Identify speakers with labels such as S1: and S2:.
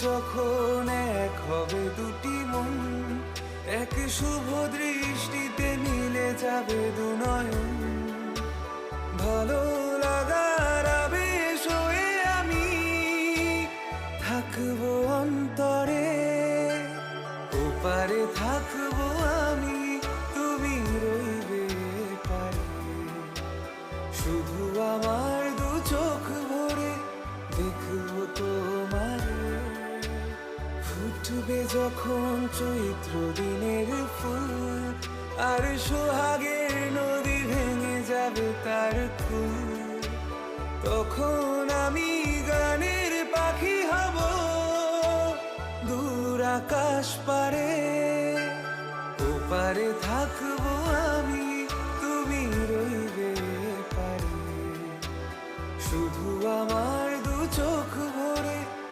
S1: যখন এক হবে দুটি মন, এক শুভ দৃষ্টিতে মিলে যাবে দুনয়ন। ভালো লাগার আবেশ হয়ে আমি থাকবো অন্তরে, ওপারে থাকবো আমি, তুমি রইবে পারে। শুধু আমার দু চোখ ভরে দেখবো তোমারে। ফুটবে যখন চৈত্র দিনের ফুল, আর সোহাগের নদী ভেঙে যাবে তার কুল। তখন আমি গানের পাখি হব দূর আকাশ পারে, ওপারে থাকবো আমি, তুমি রইবে পারে। শুধু আমার দু চোখ